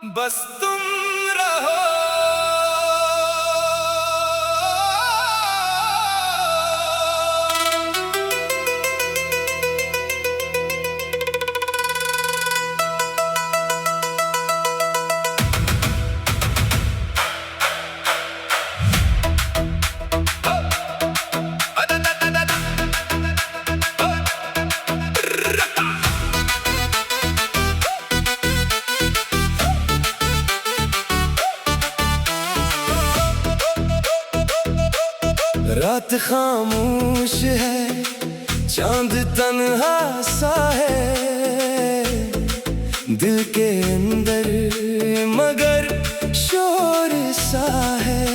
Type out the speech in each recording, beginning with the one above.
बस तुम रहो। रात खामोश है, चांद तन्हा सा है दिल के अंदर, मगर शोर सा है।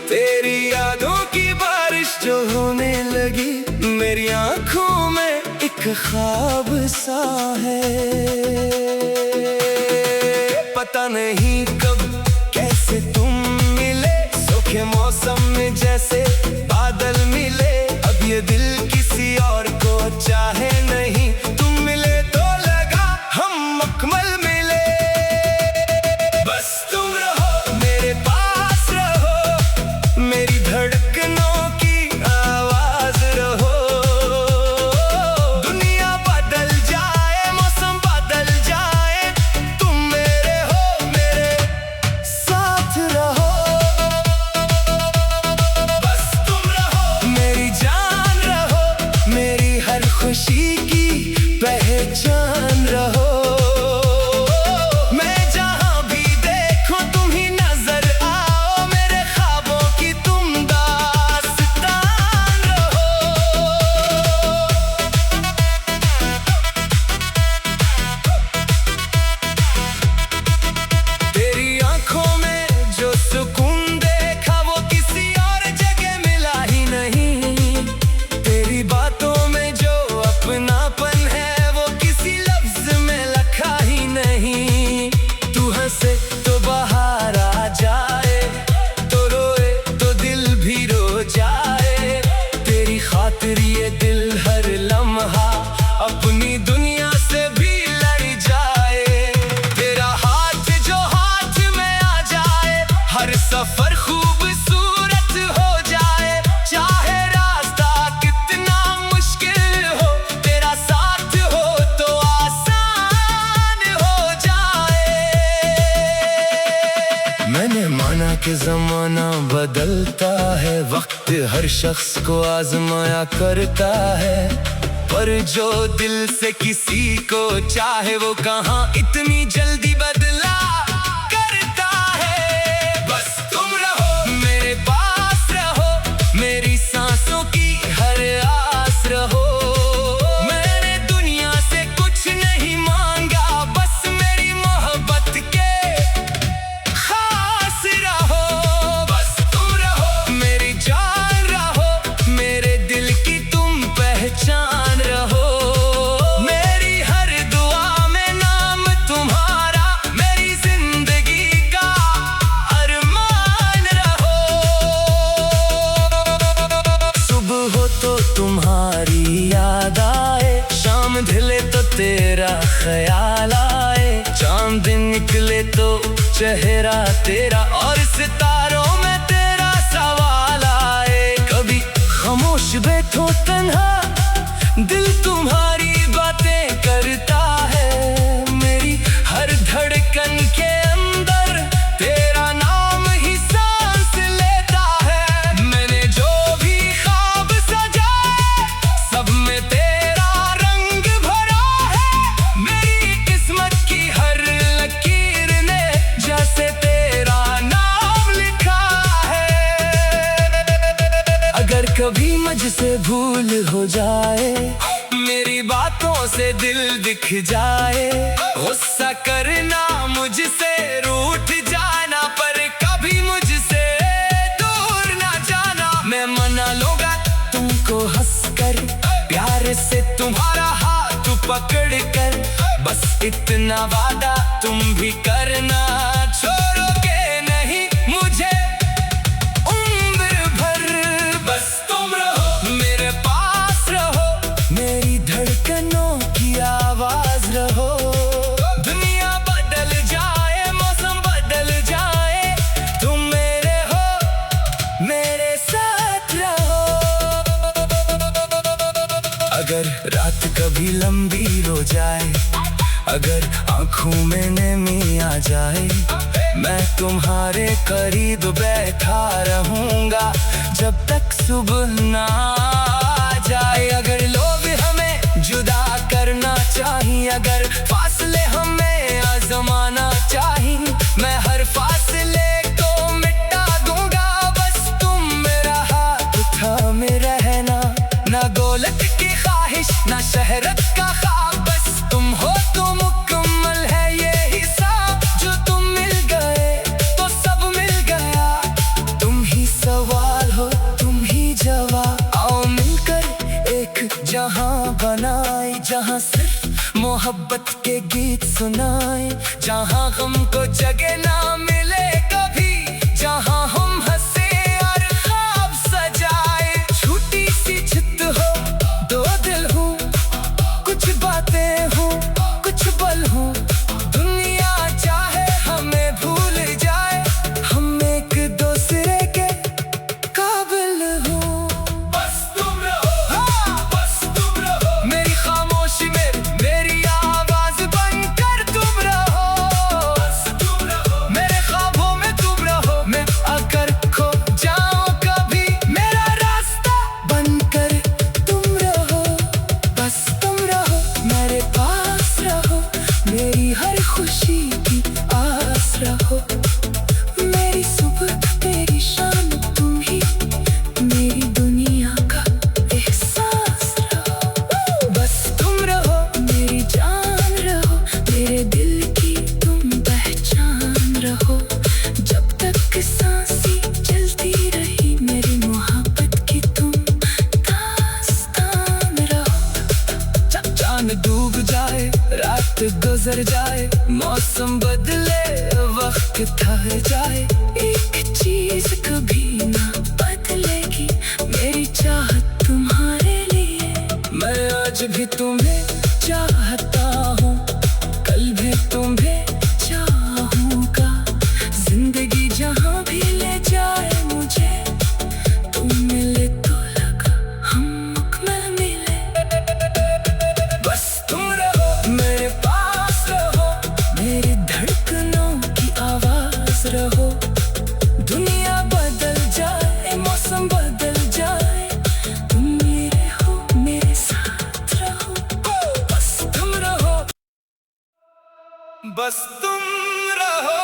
तेरी यादों की बारिश जो होने लगी, मेरी आंखों में एक ख्वाब सा है। पता नहीं कब कैसे तुम मिले, सूखे मौसम में जैसे बादल मिले। अब ये दिल किसी और को चाहे नहीं, तुम मिले तो लगा हम मुकम्मल मिले। बस तुम रहो, मेरे पास रहो, मेरी धड़कनों की आवाज रहो। दुनिया बदल जाए, मौसम बदल जाए, तुम मेरे हो, मेरे साथ रहो। खुशी की पहचान रहो। मैं जहां भी देखूं तुम ही नजर आओ, मेरे ख्वाबों की तुम दास्तान रहो। तेरी आंखों में जो सुकून देखा, वो किसी और जगह मिला ही नहीं। तेरी बातों में अपनापन है, वो किसी लफ्ज में लिखा ही नहीं। तू हंसे तो बाहर आ जाए, तो रोए तो दिल भी रो जाए। तेरी खातिर ये दिल हर लम्हा अपनी दुनिया से भी लड़ जाए। तेरा हाथ जो हाथ में आ जाए, हर सफर खूबसूरत हो जाए। चाहे रास्ता कितना मुश्किल हो, तेरा साथ हो तो आसान हो जाए। मैंने माना कि जमाना बदलता है, वक्त हर शख्स को आजमाया करता है। पर जो दिल से किसी को चाहे, वो कहाँ इतनी जल्दी बदला करता है। बस तुम रहो, मेरे पास रहो, मेरी सांसों की हर आस रहो। मैंने दुनिया से कुछ नहीं मांगा, बस मेरी मोहब्बत के खास रहो। बस तुम रहो, मेरी जान रहो, मेरे दिल की तुम पहचान रहो। मेरी हर दुआ में नाम तुम्हारा, मेरी जिंदगी का अरमान रहो। सुबह हो तो तुम्हारी याद आए, शाम ढले तो तेरा ख्याल आए। चांद निकले तो चेहरा तेरा, और सितारों में तेरा सवाल आए। कभी खामोश बैठो तन्हा, दिल तुम्हारी बातें करता है। मेरी हर धड़कन के अंदर तेरा नाम ही सांस लेता है। मैंने जो भी ख्वाब सजाए, सब में तेरा रंग भरा है। मेरी किस्मत की हर लकीर ने जैसे तेरा नाम लिखा है। अगर कभी मुझसे भूल हो जाए, मेरी बातों से दिल दिख जाए, गुस्सा करना मुझसे, रूठ जाना, पर कभी मुझसे दूर ना जाना। मैं मना लूंगा तुमको हंसकर, प्यार से तुम्हारा हाथ पकड़ कर। बस इतना वादा तुम भी करना, छोड़ोगे नहीं मुझे उम्र भर। बस तुम रहो, मेरे पास रहो, मेरी धड़कनों की आवाज रहो। दुनिया बदल अगर आंखों में नमी आ जाए, मैं तुम्हारे करीब बैठा रहूंगा जब तक सुबह ना आ जाए। अगर लोग हमें जुदा करना चाहिए, अगर फासले हमें आजमाना चाहिए, मैं हर फासले को मिटा दूंगा। बस तुम मेरा हाथ थामे रहना, ना दौलत की ख्वाहिश ना शहरत का ख्वाब, बस तुम हो तो मुकम्मल है ये हिसाब। जो तुम मिल गए तो सब मिल गया, तुम ही सवाल हो तुम ही जवाब। आओ मिलकर एक जहां बनाए, जहां सिर्फ मोहब्बत के गीत सुनाए, जहां गम को जगह ना मिले कभी, जहां हम हंसे और ख्वाब सजाए। छोटी सी जिद हो, दो दिल हो, कुछ बातें हो, कुछ पल हो, दुनिया चाहे हमें भूल जाए, हम एक दूसरे के काबिल हो। बस तुम रहो, हाँ, बस तुम रहो, मेरी खामोशी में मेरी आवाज बनकर तुम रहो। बस तुम रहो, मेरे ख्वाबों में तुम रहो, मैं अगर खो जाऊं कभी, मेरा रास्ता बनकर तुम रहो। बस तुम रहो, मेरे पास रहो, मेरी हर खुशी की आस रहो, मेरी सुबह मेरी शाम तुम ही, मेरी दुनिया का एहसास रहो। बस तुम रहो, मेरी जान रहो, मेरे दिल की तुम पहचान रहो, जब तक सांसें चलती रही, मेरी मोहब्बत की तुम दास्तान रहो। जब चांद डूब जाए, रात गुजर जाए, मौसम बदले, वक्त ठहर जाए, एक चीज कभी ना बदलेगी, मेरी चाहत तुम्हारे लिए। मैं आज भी तुम्हें चाहता हूँ, कल भी तुम्हें चाहूँगा, जिंदगी जहाँ भी ले जाए मुझे, तुम मिले तो लगा हम मुकम्मल मिले। बस तुम रहो, मेरे पास रहो, मेरी धड़कनों की आवाज रहो, दुनिया बदल जाए, मौसम बदल जाए, तुम मेरे हो, मेरे साथ रहो। बस तुम रहो, बस तुम रहो।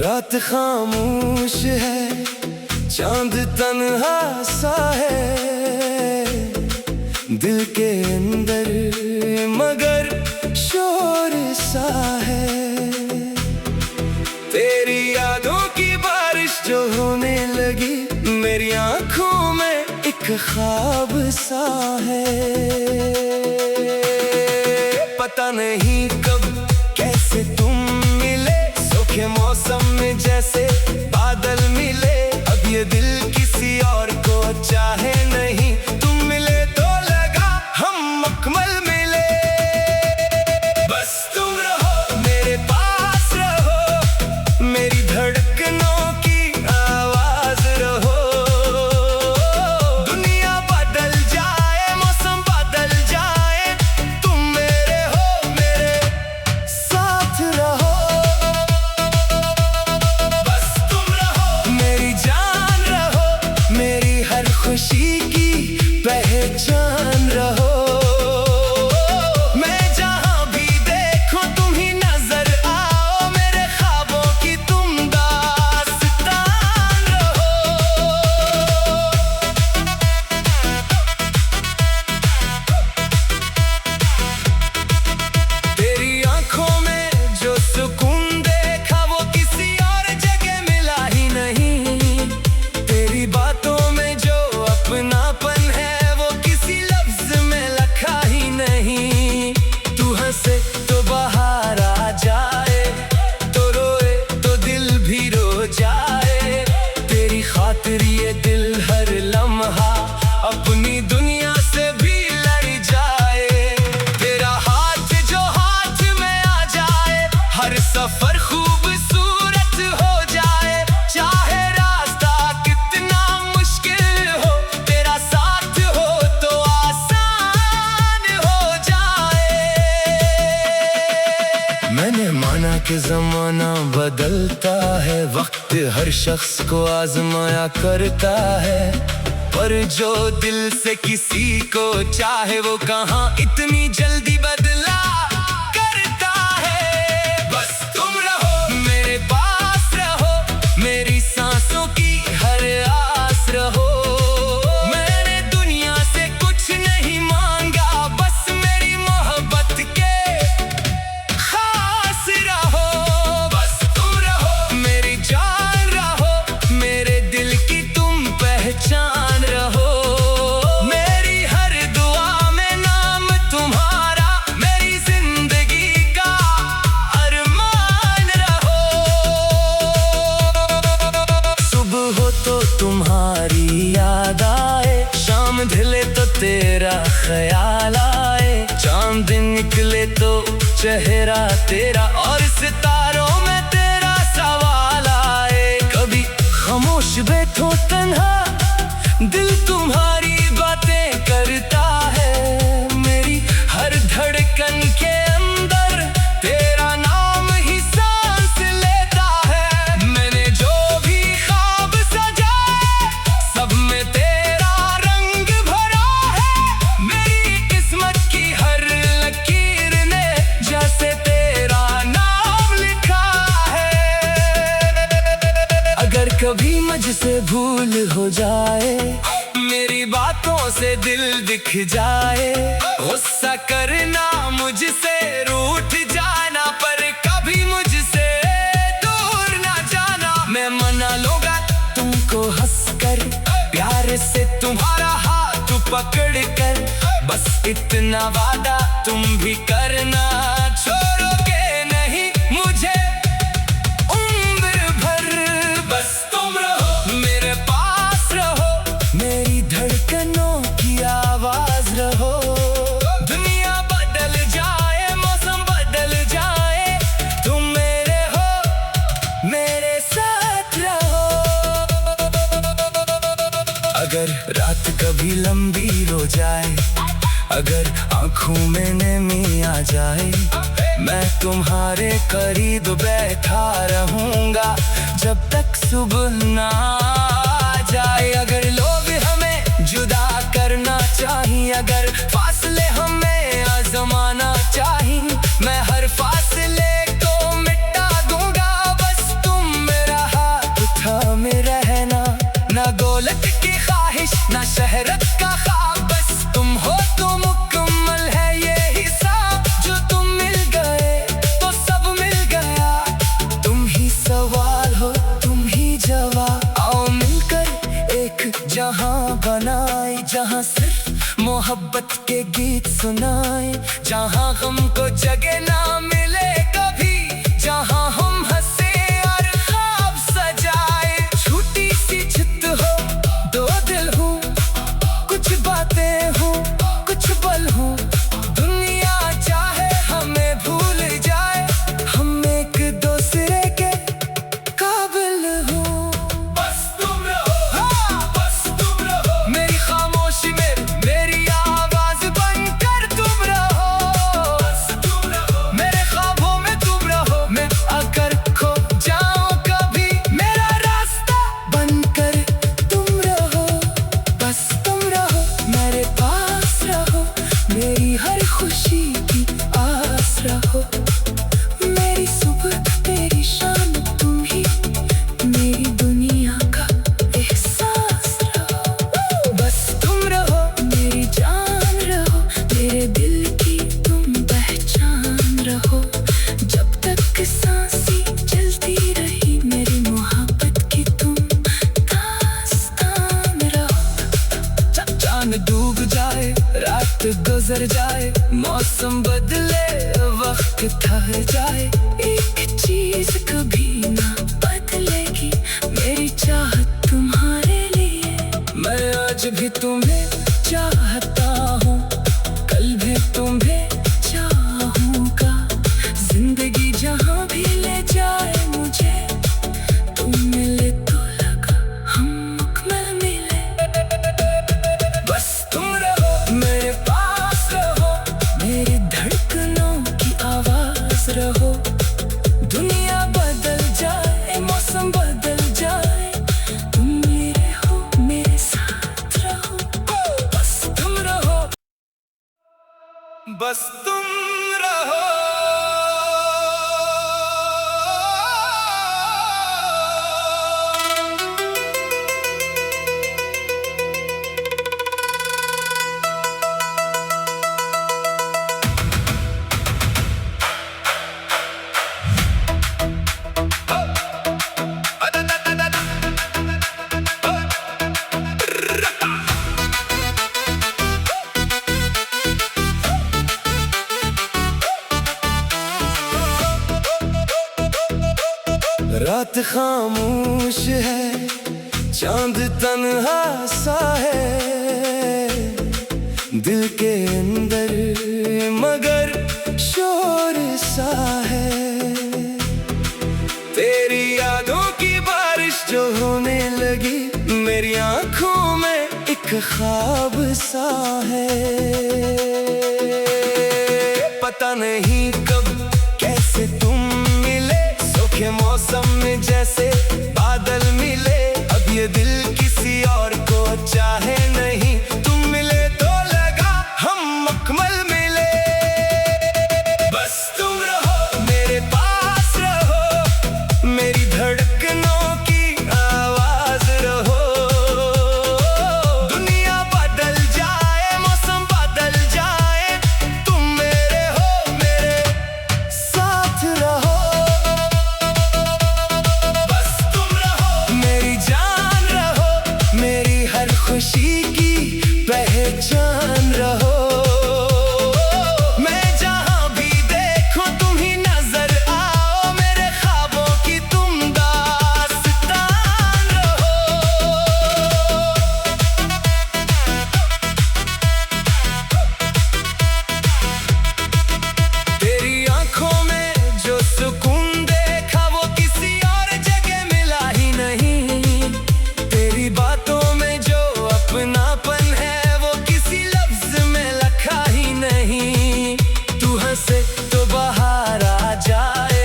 रात खामोश है, चांद तन्हा सा है, दिल के अंदर मगर शोर सा है। तेरी यादों की बारिश जो होने लगी, मेरी आंखों में एक ख्वाब सा है। पता नहीं कब कैसे तुम मिले, सूखे मौसम में जैसे बादल मिले, अब ये दिल किसी और को चाहे नहीं, तुम मिले तो लगा हम मुकम्मल मिले। बस तुम रहो, मेरे पास रहो, मेरी धड़कनों की आवाज रहो, दुनिया बदल जाए, मौसम बदल जाए, तुम मेरे हो, मेरे साथ रहो। बस तुम रहो, मेरी जान रहो, के जमाना बदलता है, वक्त हर शख्स को आजमाया करता है, पर जो दिल से किसी को चाहे वो कहाँ इतनी जल्दी बदला करता है। बस तुम रहो मेरे पास, रहो मेरी सांसों की हर आस रहो। मैंने दुनिया से कुछ नहीं मांगा, बस मेरी मोहब्बत के खास रहो। बस तुम रहो मेरी जान, रहो मेरे दिल की तुम पहचान रहो। मेरी हर दुआ में नाम तुम्हारा, मेरी जिंदगी का अरमान रहो। सुबह हो तो तुम्हारी याद आए, शाम ढले तो तेरा ख्याल आए, चांद निकले तो चेहरा तेरा और सितारों में तेरा सवाल आए। कभी खामोश बैठो तन्हा, दिल तुम्हारी बातें करता है, मेरी हर धड़कन के अंदर तेरा नाम ही सांस लेता है। मैंने जो भी ख्वाब सजाए, सब में तेरा रंग भरा है, मेरी किस्मत की हर लकीर ने जैसे तेरा नाम लिखा है। अगर कभी मुझसे भूल हो जाए, मेरी बातों से दिल दिख जाए, गुस्सा करना मुझसे रूठ जाना, पर कभी मुझसे दूर ना जाना। मैं मना लूंगा तुमको हंसकर, प्यार से तुम्हारा हाथ पकड़ कर, बस इतना वादा तुम भी करना, छोड़ोगे नहीं मुझे उम्र भर। बस तुम रहो मेरे पास, रहो मेरी धड़कनों की आवाज रहो। दुनिया बदल जाए, मौसम बदल जाए, तुम मेरे हो, मेरे साथ रहो। अगर रात कभी लंबी हो जाए, अगर आंखों में नमी आ जाए, मैं तुम्हारे करीब बैठा रहूंगा जब तक सुबह ना आ जाए। अगर लोग हमें जुदा करना चाहिए, अगर फासले हमें आजमाना चाहिए, मैं हर फासले को मिटा दूंगा। बस तुम मेरा हाथ थामे रहना, ना दौलत की ख्वाहिश ना शहरत का ख्वाब, बस तुम हो तो मुकम्मल है ये हिसाब। जो तुम मिल गए तो सब मिल गया, तुम ही सवाल हो तुम ही जवाब। आओ मिलकर एक जहां बनाए, जहां सिर्फ मोहब्बत के गीत सुनाए, जहां हमको जगह ना मिले कभी, जहां हम हंसे और ख्वाब सजाए। छोटी सी छत हो, दो दिल हो, कुछ बातें हो, कुछ पल हो, दुनिया चाहे हमें भूल जाए, हम एक दूसरे के काबिल हो। बस तुम रहो, हाँ बस तुम रहो, मेरी खामोशी में मेरी आवाज बनकर तुम रहो। बस तुम रहो मेरे ख्वाबों में तुम रहो, मैं अगर खो जाऊं कभी, मेरा रास्ता बनकर तुम रहो। बस तुम रहो मेरे पास, रहो मेरी हर खुशी की आस रहो। मेरी सुबह तेरी शाम तुम ही, मेरी दुनिया का एहसास रहो। बस तुम रहो मेरी जान, रहो मेरे दिल की तुम पहचान रहो। जब तक सांसें चलती रही, मेरी मोहब्बत की तुम दास्तान रहो। चांद डूब जाए, रात गुजर जाए, मौसम बदले, वक्त ठहर जाए, एक चीज कभी ना बदलेगी, मेरी चाहत तुम्हारे लिए। मैं आज भी तुम्हें चाहता हूँ, कल भी तुम्हें चाहूँगा। जिंदगी जहाँ भी ले जाए मुझे, तुम मिले तो लगा हम मुकम्मल मिले। बस तुम रहो मेरे पास, रहो मेरी धड़कनों की आवाज रहो। दुनिया बस तुम रहो। रात खामोश है, चांद तन्हा सा है दिल के अंदर, मगर शोर सा है। तेरी यादों की बारिश जो होने लगी, मेरी आंखों में एक ख्वाब सा है। पता नहीं कब कैसे तुम मिले, सूखे मौसम में जैसे बादल मिले। अब ये दिल किसी और को चाहे नहीं, तुम मिले तो लगा हम मुकम्मल मिले। बस तुम रहो, मेरे पास रहो, मेरी धड़कनों की आवाज रहो। दुनिया बदल जाए, मौसम बदल जाए, तुम मेरे हो, मेरे साथ रहो। खुशी की पहचान रहो। मैं जहां भी देखूं तुम ही नजर आओ, मेरे ख्वाबों की तुम दास्तान रहो। तेरी आंखों में जो सुकून देखा, वो किसी और जगह मिला ही नहीं। तेरी बातों अपनापन है, वो किसी लफ्ज में लिखा ही नहीं। तू हंसे तो बाहर आ जाए,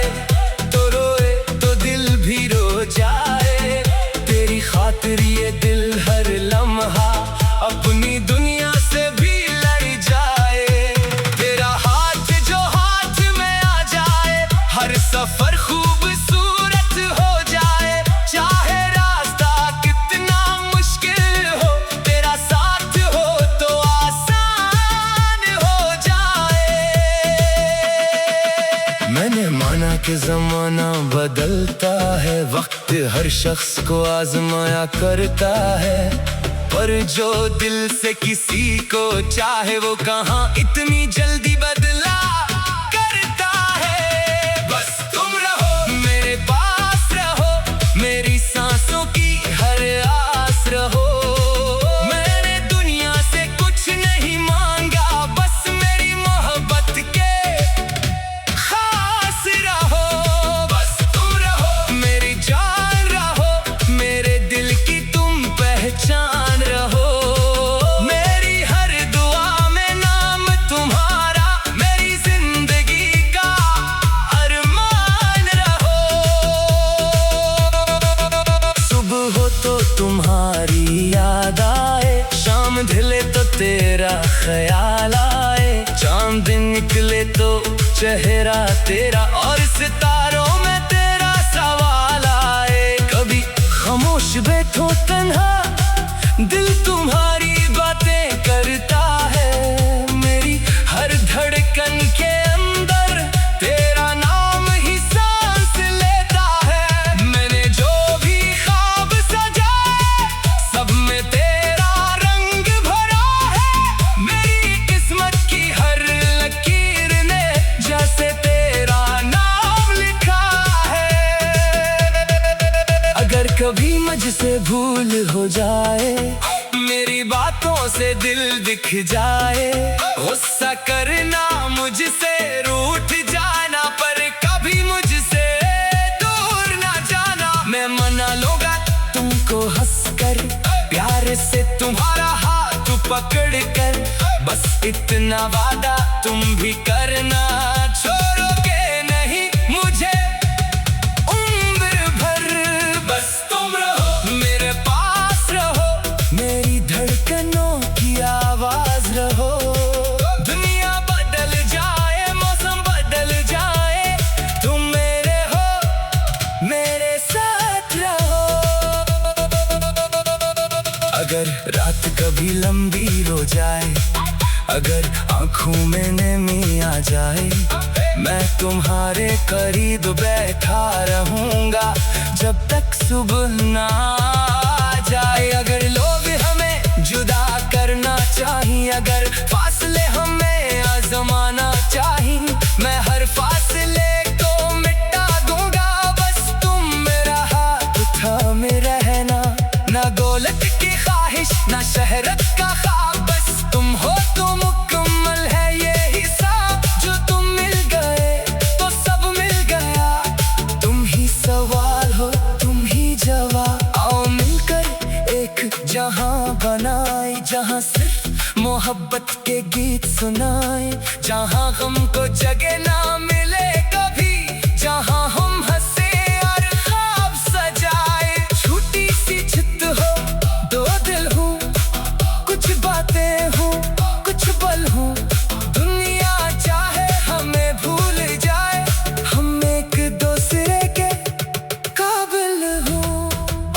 तो रोए तो दिल भी रो जाए। तेरी खातिर ये दिल हर लम्हा अपनी दुनिया से भी लड़ जाए। तेरा हाथ जो हाथ में आ जाए, हर सफर खूबसूरत हो जाए। चाहे रास्ता कितना मुश्किल हो, मैंने माना कि जमाना बदलता है, वक्त हर शख्स को आजमाया करता है। पर जो दिल से किसी को चाहे, वो कहाँ इतनी जल्दी बदला करता है। बस तुम रहो, मेरे पास रहो, मेरी सांसों की हर आस रहो। मैंने दुनिया से कुछ नहीं मांगा, बस मेरी मोहब्बत के पहचान रहो। मेरी हर दुआ में नाम तुम्हारा, मेरी जिंदगी का अरमान रहो। सुबह हो तो तुम्हारी याद आए, शाम ढले तो तेरा ख्याल आए। चांद निकले तो चेहरा तेरा, और सितारों में तेरा सवाल आए। कभी खामोश बैठो तन्हा, दिल तुम्हारी बातें करता है। मेरी हर धड़कन के अंदर तेरा नाम ही सांस लेता है। मैंने जो भी ख्वाब सजाए, सब में तेरा रंग भरा है। मेरी किस्मत की हर लकीर ने जैसे तेरा नाम लिखा है। अगर कभी मुझसे भूल हो जाए, मेरी बातों से दिल दिख जाए, गुस्सा करना मुझसे, रूठ जाना, पर कभी मुझसे दूर ना जाना। मैं मना लूंगा तुमको हंसकर, प्यार से तुम्हारा हाथ पकड़ कर। बस इतना वादा तुम भी करना, छोड़ोगे नहीं मुझे उम्र भर। बस तुम रहो, मेरे पास रहो, मेरी धड़कनों की आवाज रहो। दुनिया अगर आंखों में नमी आ जाए, मैं तुम्हारे करीब बैठा रहूंगा जब तक सुबह ना आ जाए। अगर लोग हमें जुदा करना चाहिए, अगर फासले हमें आजमाना चाहिए, मैं हर फासले को मिटा दूंगा। बस तुम मेरा हाथ थामे रहना, ना दौलत की ख्वाहिश ना शहरत का ख्वाब, बस तुम हो तो मुकम्मल है ये हिसाब। जो तुम मिल गए तो सब मिल गया, तुम ही सवाल हो तुम ही जवाब। आओ मिलकर एक जहां बनाए, जहां सिर्फ मोहब्बत के गीत सुनाए, जहां हमको जगह ना मिले कभी, जहां हम हंसे और ख्वाब सजाए। छोटी सी छत हो दो दिल हो, कुछ बातें हो कुछ पल हो, दुनिया चाहे हमें भूल जाए, हम एक दूसरे के काबिल हो।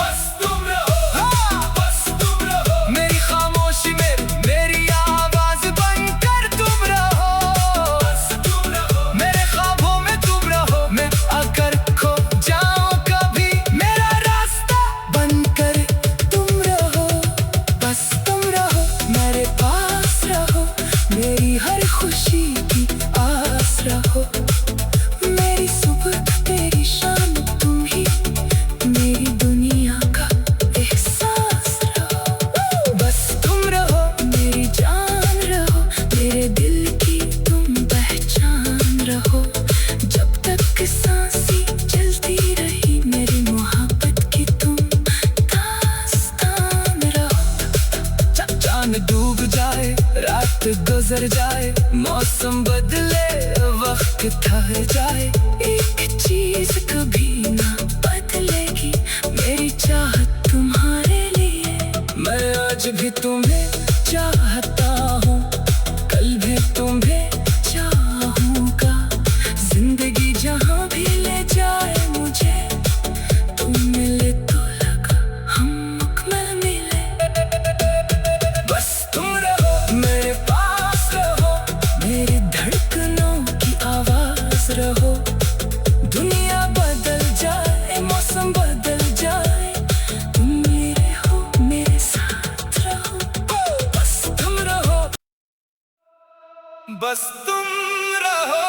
बस तुम रहो, हाँ बस तुम रहो, मेरी खामोशी में मेरी आवाज बनकर तुम रहो। बस तुम रहो, मेरे ख्वाबों में तुम रहो, मैं अगर खो जाऊं कभी मेरा रास्ता बनकर तुम रहो। बस तुम रहो, मेरे पास रहो, मेरी हर खुशी की आस रहो, मेरी सुबह तेरी शाम तुम ही, मेरी दुनिया का एहसास रहो। बस तुम रहो, मेरी जान रहो, मेरे दिल की तुम पहचान रहो, जब तक सांसें चलती रही, मेरी मोहब्बत की तुम दास्तान रहो। चांद डूब जाए रात गुजर जाए, मौसम बदले वक्त ठहर जाए, एक चीज कभी ना बदलेगी, मेरी चाहत तुम्हारे लिए। मैं आज भी तुम्हें चाहता हूँ, कल भी तुम्हें चाहूँगा, जिंदगी जहाँ भी ले जाए मुझे, तुम मिले तो लगा हम मुकम्मल मिले। बस तुम रहो, मेरे पास रहो, मेरी धड़कनों की आवाज रहो, दुनिया बदल जाए मौसम बदल जाए, तुम मेरे हो मेरे साथ रहो। बस तुम रहो, बस तुम रहो।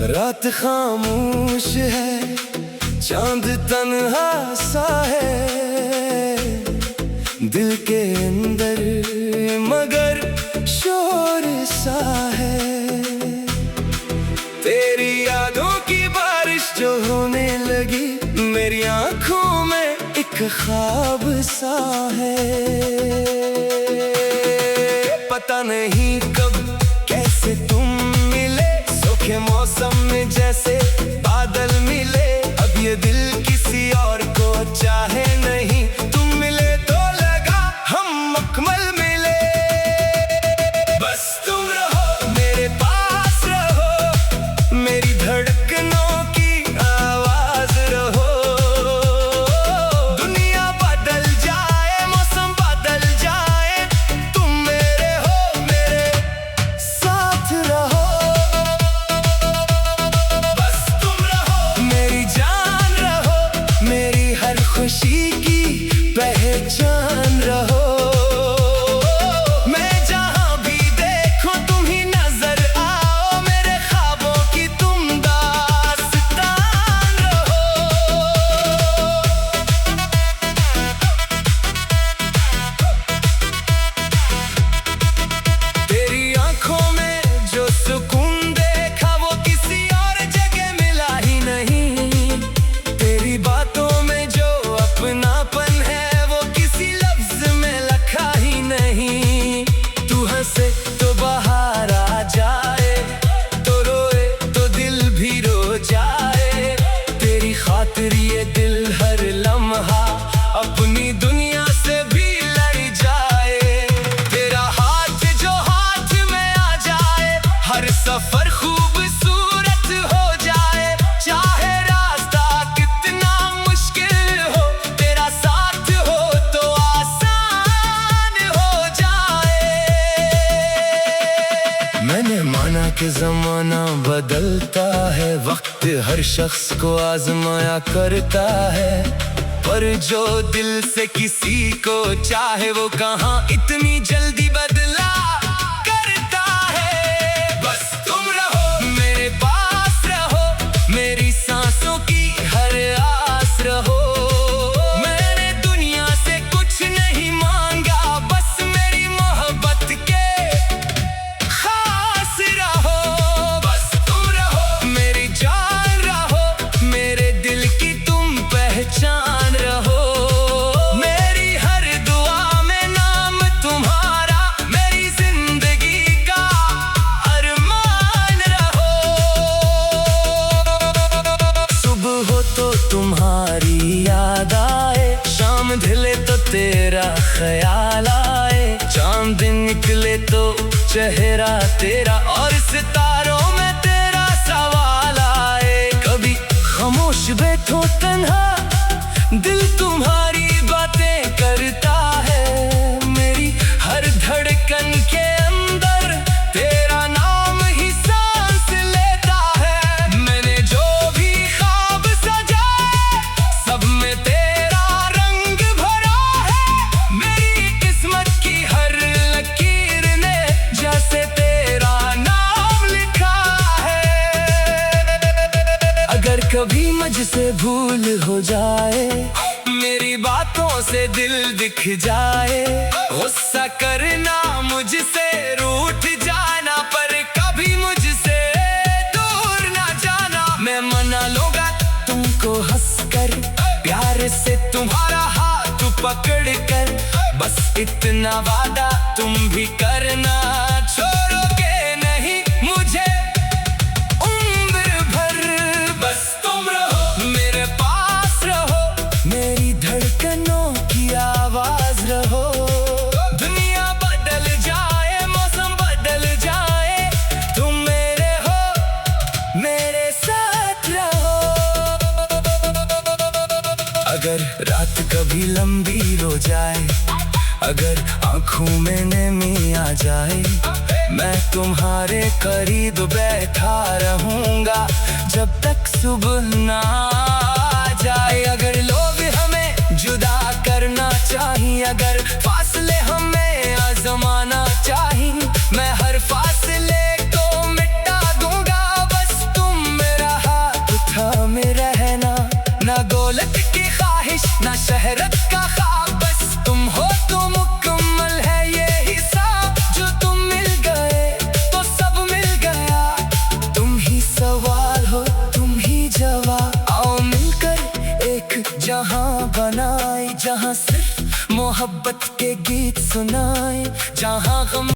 रात खामोश है, चांद तन्हा सा है, दिल के अंदर मगर शोर सा है। तेरी यादों की बारिश जो होने लगी, मेरी आंखों में एक ख्वाब सा है। पता नहीं कब कैसे तुम मिले, सूखे मौसम में जैसे बादल मिले, अब ये दिल किसी और को चाहे नहीं, तुम मिले तो लगा हम मुकम्मल मिले। बस तुम रहो, मेरे पास रहो, मेरी धड़कनों की आवाज रहो, दुनिया बदल जाए मौसम बदल जाए, तुम मेरे हो मेरे साथ रहो। बस तुम रहो, मेरी जान रहो, सफर खूबसूरत हो जाए, चाहे रास्ता कितना मुश्किल हो, तेरा साथ हो तो आसान हो जाए। मैंने माना कि जमाना बदलता है, वक्त हर शख्स को आजमाया करता है, पर जो दिल से किसी को चाहे वो कहाँ इतनी जल्दी बदला करता है। बस तुम रहो मेरे पास, रहो मेरी सांसों की हर आस रहो। मैंने दुनिया से कुछ नहीं मांगा, बस मेरी मोहब्बत के खास रहो। बस तुम रहो मेरी जान, रहो मेरे दिल की तुम पहचान। तुम्हारी याद आए, शाम ढले तो तेरा ख्याल आए, चांद निकले तो चेहरा तेरा और सितारों में तेरा सवाल आए। कभी खामोश बैठो तन्हा, दिल तुम्हारी बातें करता है, मेरी हर धड़कन के अंदर तेरा नाम ही सांस लेता है। मैंने जो भी ख्वाब सजाए सब में तेरा रंग भरा है, मेरी किस्मत की हर लकीर ने जैसे तेरा नाम लिखा है। अगर कभी मुझसे भूल हो जाए, मेरी बातों से दिल दिख जाए, गुस्सा करना मुझसे रूठ जाना, पर कभी मुझसे दूर ना जाना। मैं मना लूंगा तुमको हंसकर, प्यार से तुम्हारा हाथ पकड़ कर, बस इतना वादा तुम भी करना, छोड़ोगे नहीं मुझे उम्र भर। बस तुम रहो मेरे पास, रहो मेरी धड़कनों की आवाज रहो। दुनिया बदल जाए, मौसम बदल जाए, तुम मेरे हो मेरे साथ रहो। अगर रात कभी लंबी हो जाए, अगर आंखों में नमी आ जाए, मैं तुम्हारे करीब बैठा रहूंगा जब तक सुबह ना आ जाए। अगर लोग हमें जुदा करना चाहिए, अगर फासले हमें आजमाना चाहिए, मैं हर फासले को मिटा दूंगा, बस तुम मेरा हाथ थामे रहना। ना दौलत की ख्वाहिश ना शहरत का ख्वाब, बस तुम हो तो मुकम्मल है ये हिसाब। जो तुम मिल गए तो सब मिल गया, तुम ही सवाल हो तुम ही जवाब। आओ मिलकर एक जहां बनाए, जहां सिर्फ मोहब्बत के गीत सुनाए, जहां गम